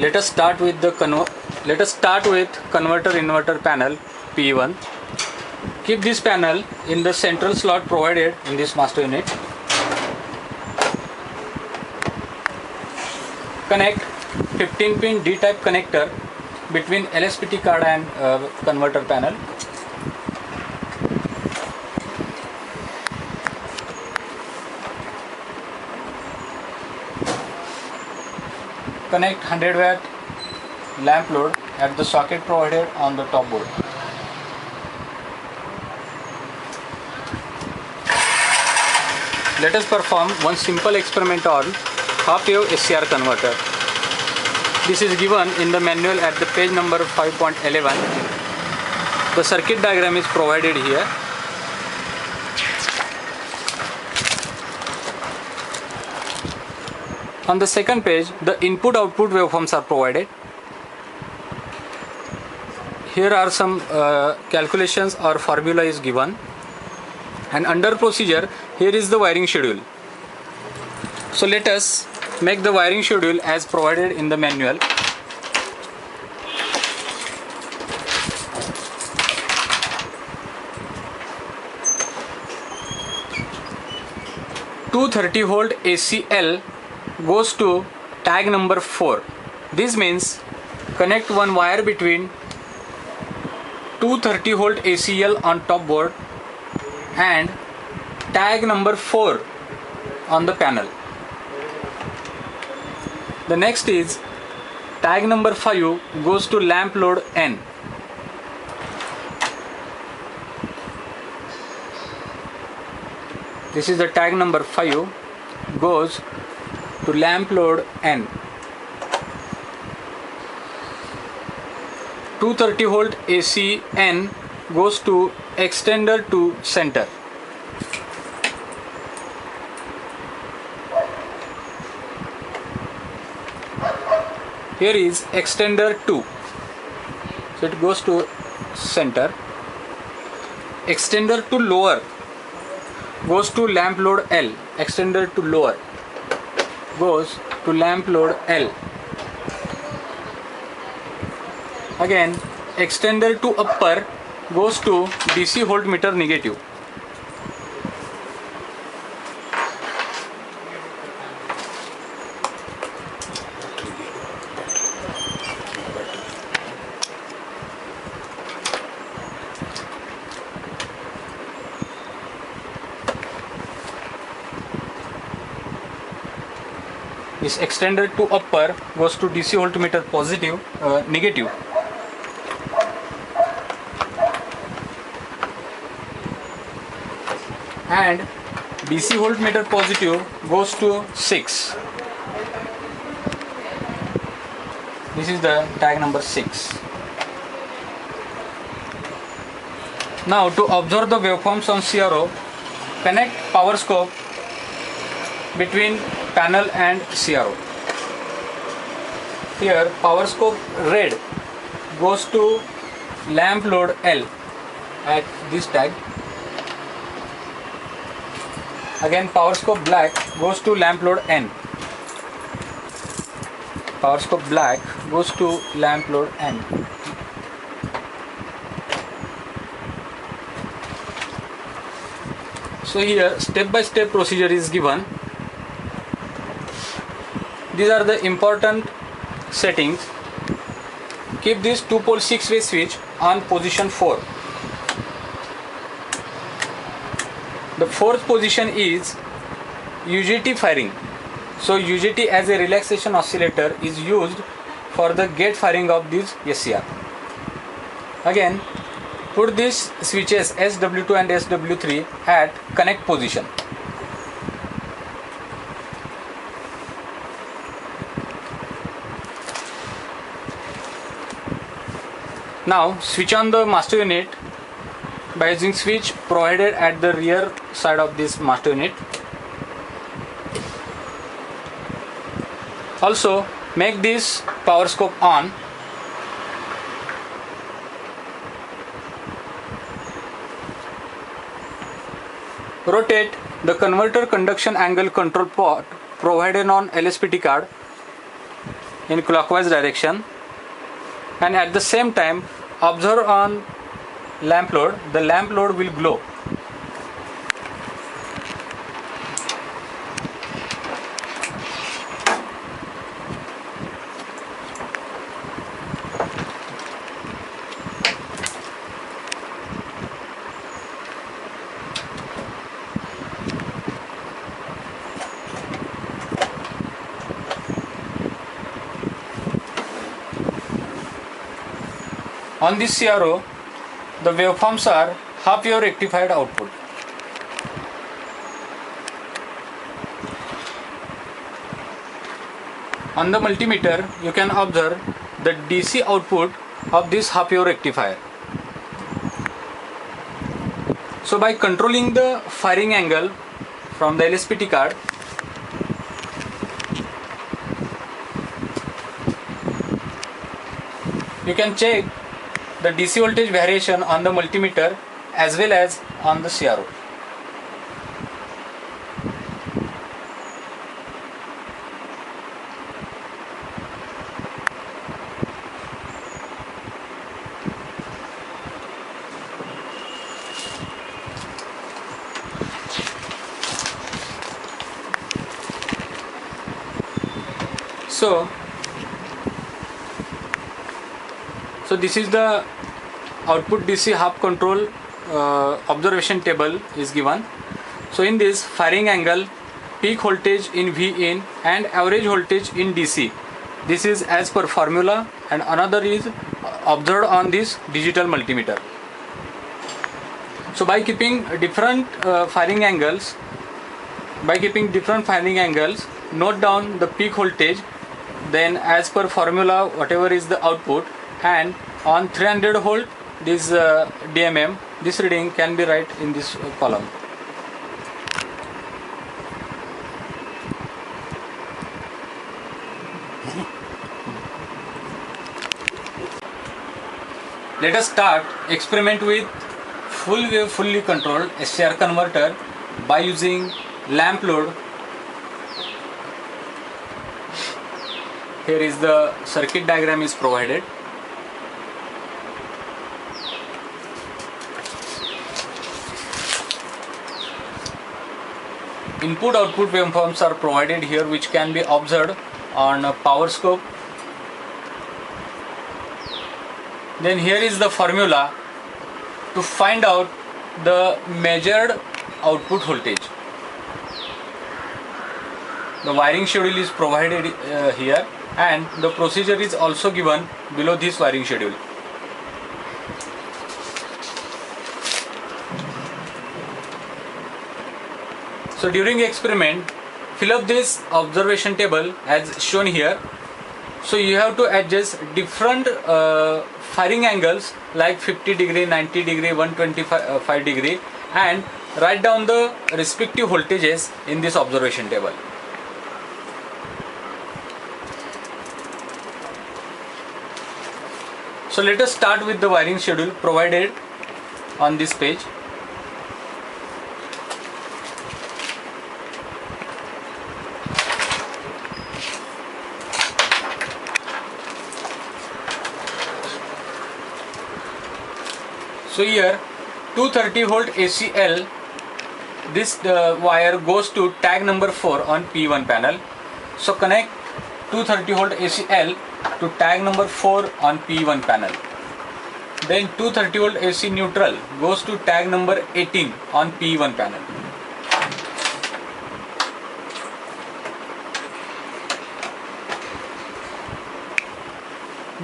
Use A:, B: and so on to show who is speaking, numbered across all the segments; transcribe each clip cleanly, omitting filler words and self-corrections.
A: Let us start with converter inverter panel PE1. Keep this panel in the central slot provided in this master unit. Connect 15-pin D-type connector between LSPT card and converter panel. Connect 100 watt lamp load at the socket provided on the top board. Let us perform one simple experiment on half-wave SCR converter. This is given in the manual at the page number 5.11. The circuit diagram is provided here. On the second page, the input-output waveforms are provided. Here are some calculations or formula is given. And under procedure, here is the wiring schedule. So let us make the wiring schedule as provided in the manual. Two 30-volt ACL goes to tag number 4. This means connect one wire between two 30-volt ACL on top board and tag number 4 on the panel. The next is tag number 5 goes to lamp load N. This is the tag number 5 goes to lamp load N. 230-volt AC N goes to extender to center. Here is extender 2. So it goes to center. Extender to lower goes to lamp load L. Extender to lower goes to lamp load L. Again, extender to upper goes to DC voltmeter negative. This extender to upper goes to DC voltmeter negative. And DC voltmeter positive goes to 6. This is the tag number 6. Now to observe the waveforms on CRO, connect power scope between panel and CRO. Here power scope red goes to lamp load L at this tag. Again power scope black goes to lamp load N. Power scope black goes to lamp load N. So here step-by-step procedure is given. These are the important settings. Keep this 2-pole 6-way switch on position 4. The fourth position is UJT firing. So UJT as a relaxation oscillator is used for the gate firing of this SCR. Again, put these switches SW2 and SW3 at connect position. Now switch on the master unit by using switch provided at the rear side of this master unit. Also make this power scope on. Rotate the converter conduction angle control pot provided on LSPT card. in clockwise direction, and at the same time observe on lamp load, the lamp load will glow. On this CRO, the waveforms are half wave rectified output. On the multimeter, you can observe the DC output of this half wave rectifier. So by controlling the firing angle from the LSPT card, you can check the DC voltage variation on the multimeter as well as on the CRO. So this is the output DC half control observation table is given. So in this, firing angle, peak voltage in V in and average voltage in DC, this is as per formula, and another is observed on this digital multimeter. So by keeping different firing angles, note down the peak voltage, then as per formula whatever is the output, and on 300 volt this DMM, this reading can be right in this column. Let us start experiment with full wave fully controlled SCR converter by using lamp load. Here is the circuit diagram is provided. Input output waveforms are provided here, which can be observed on a power scope. Then here is the formula to find out the measured output voltage. The wiring schedule is provided here, and the procedure is also given below this wiring schedule. So during experiment, fill up this observation table as shown here. So you have to adjust different firing angles like 50 degree, 90 degree, 125 degree, and write down the respective voltages in this observation table. So let us start with the wiring schedule provided on this page. So here 230 volt ACL, this wire goes to tag number 4 on P1 panel. So connect 230 volt ACL to tag number 4 on P1 panel. Then 230 volt AC neutral goes to tag number 18 on P1 panel.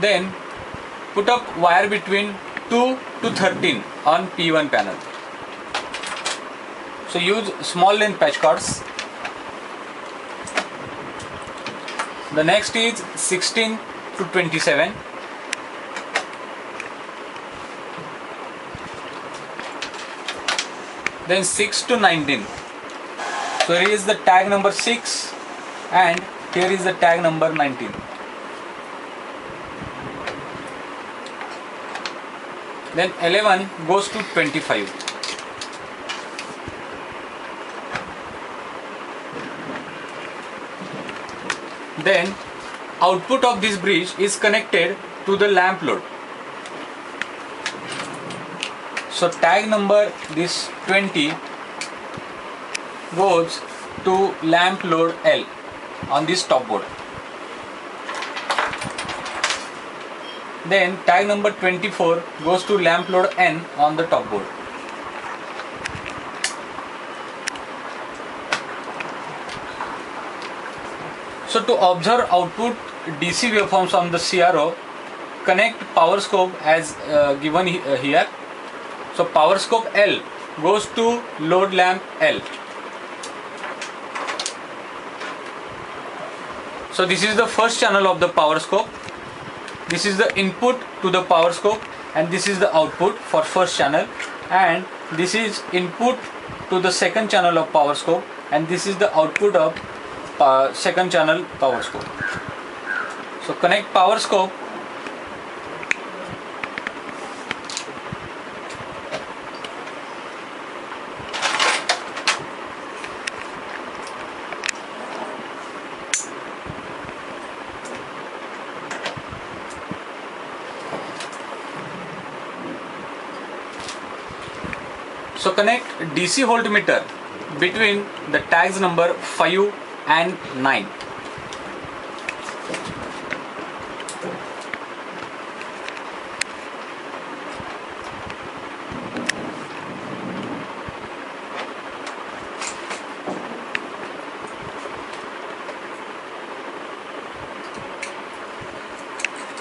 A: Then put up wire between 2 to 13 on P1 panel. So use small length patch cords. The next is 16 to 27. Then 6 to 19. So here is the tag number 6 and here is the tag number 19. Then 11 goes to 25. Then output of this bridge is connected to the lamp load. So tag number this 20 goes to lamp load L on this top board. Then tag number 24 goes to lamp load N on the top board. So to observe output DC waveforms on the CRO, connect power scope as given here. So power scope L goes to load lamp L. So this is the first channel of the power scope. This is the input to the power scope, and this is the output for first channel, and this is input to the second channel of power scope, and this is the output of second channel power scope. So connect power scope. So connect DC voltmeter between the tags number 5 and 9.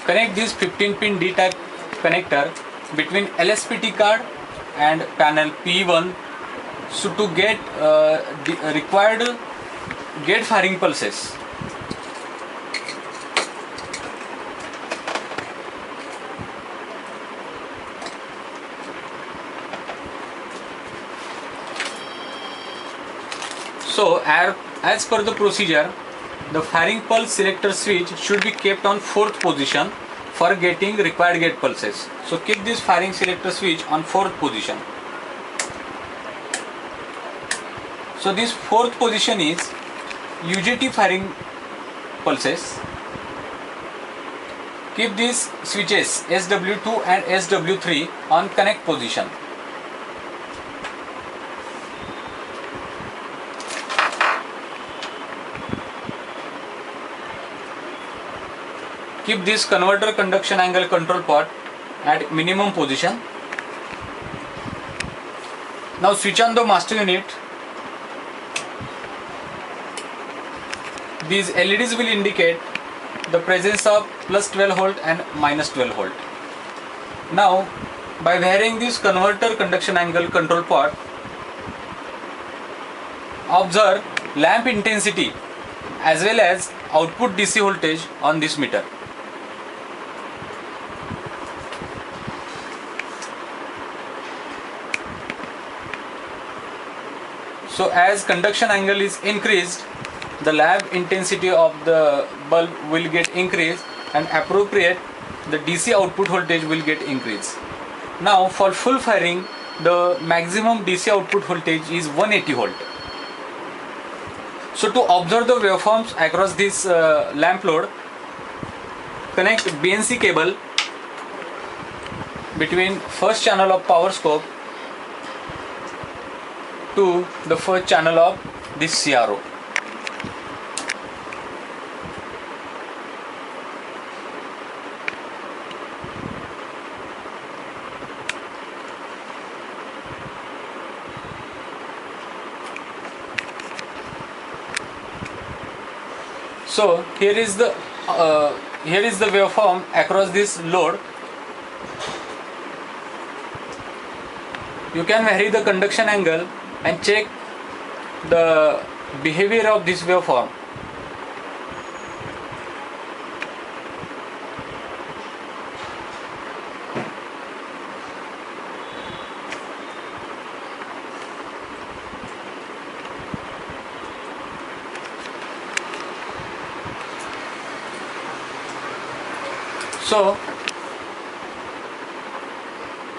A: Connect this 15-pin D-type connector between LSPT card and panel P1 so to get required gate firing pulses. So as per the procedure, the firing pulse selector switch should be kept on 4th position for getting required gate pulses. So keep this firing selector switch on 4th position. So this 4th position is UJT firing pulses. Keep these switches SW2 and SW3 on connect position. Keep this converter conduction angle control pot at minimum position. Now switch on the master unit. These LEDs will indicate the presence of plus 12 volt and minus 12 volt. Now by varying this converter conduction angle control pot, observe lamp intensity as well as output DC voltage on this meter. So as conduction angle is increased, the lamp intensity of the bulb will get increased, and appropriate the DC output voltage will get increased. Now for full firing, the maximum DC output voltage is 180 volt. So to observe the waveforms across this lamp load, connect BNC cable between first channel of power scope to the first channel of this CRO. So here is the waveform across this load. You can vary the conduction angle and check the behavior of this waveform.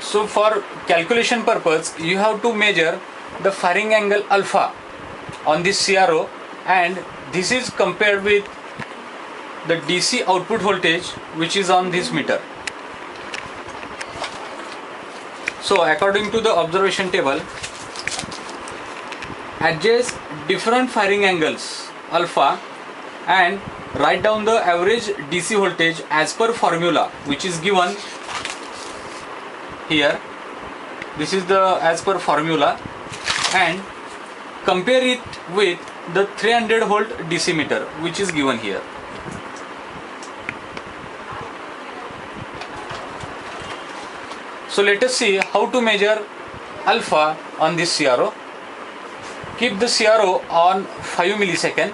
A: So for calculation purpose, you have to measure the firing angle alpha on this CRO, and this is compared with the DC output voltage which is on this meter. So according to the observation table, adjust different firing angles alpha and write down the average DC voltage as per formula which is given here. This is the as per formula, and compare it with the 300 volt DC meter which is given here. So let us see how to measure alpha on this CRO. Keep the CRO on 5 millisecond.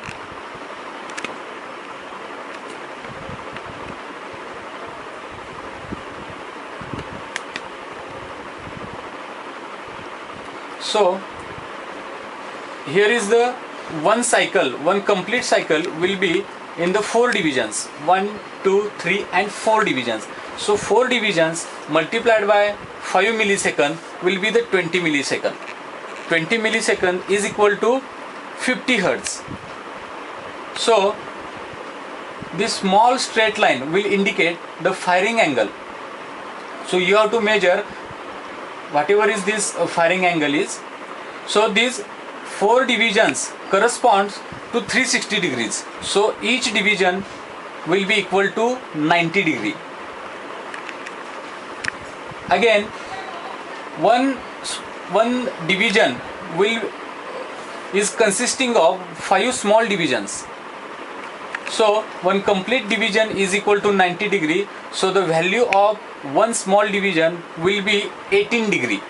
A: So here is the one cycle, one complete cycle will be in the 4 divisions, 1, 2, 3 and 4 divisions. So 4 divisions multiplied by 5 millisecond will be the 20 millisecond. 20 millisecond is equal to 50 hertz. So this small straight line will indicate the firing angle. So you have to measure whatever is this firing angle is. So these 4 divisions corresponds to 360 degrees. So each division will be equal to 90 degree. Again, one division is consisting of 5 small divisions. So one complete division is equal to 90 degree. So the value of one small division will be 18 degree.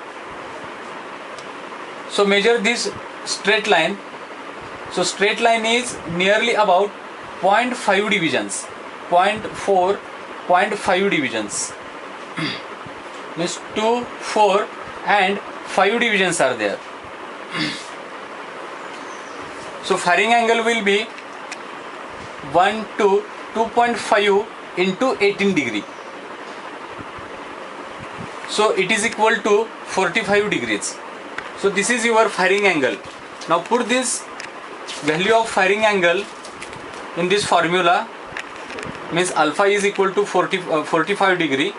A: So measure this straight line. So straight line is nearly about 0.5 divisions, 0.4, 0.5 divisions. Means 2, 4 and 5 divisions are there. So firing angle will be 1 to 2.5 into 18 degree. So it is equal to 45 degrees. So this is your firing angle. Now put this value of firing angle in this formula, means alpha is equal to 45 degree.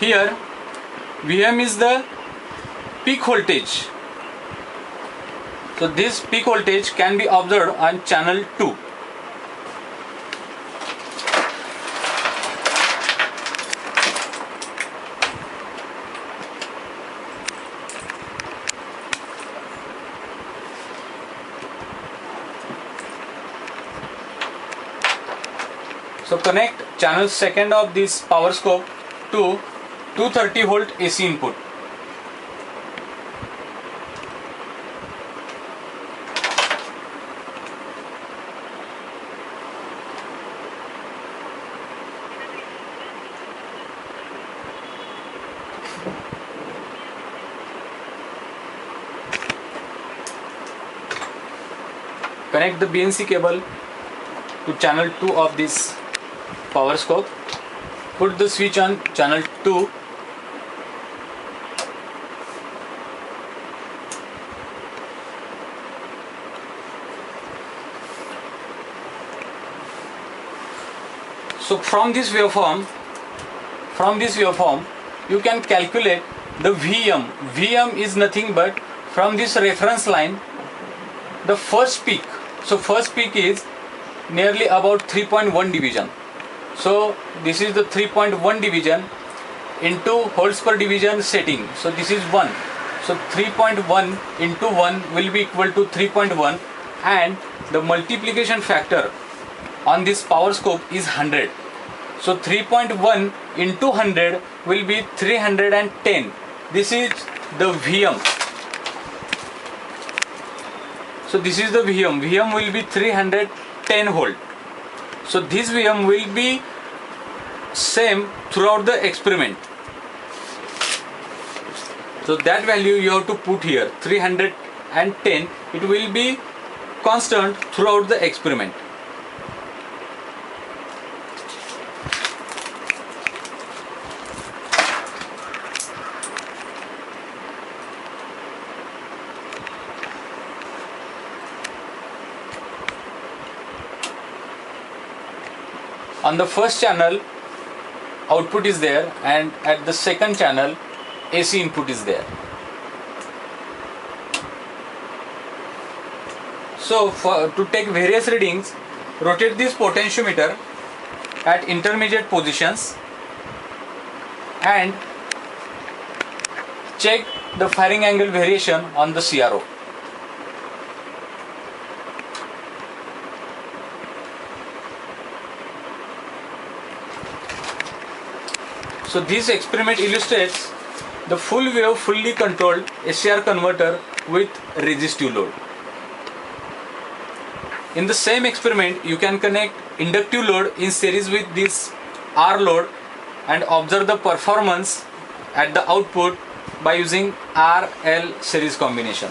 A: Here Vm is the peak voltage. So this peak voltage can be observed on channel 2. So connect channel 2 of this power scope to 230 volt AC input. Connect the BNC cable to channel 2 of this power scope. Put the switch on channel 2. So from this waveform you can calculate the Vm. Vm is nothing but from this reference line the first peak. So first peak is nearly about 3.1 division. So this is the 3.1 division into holds per division setting. So this is 1. So 3.1 into 1 will be equal to 3.1, and the multiplication factor on this power scope is 100. So 3.1 into 100 will be 310. This is the Vm. So this is the Vm. Vm will be 310 volt. So this Vm will be same throughout the experiment. So that value you have to put here, 310. It will be constant throughout the experiment. On the first channel output is there, and at the second channel AC input is there. So to take various readings, rotate this potentiometer at intermediate positions and check the firing angle variation on the CRO. So this experiment illustrates the full wave fully controlled SCR converter with resistive load. In the same experiment, you can connect inductive load in series with this R load and observe the performance at the output by using RL series combination.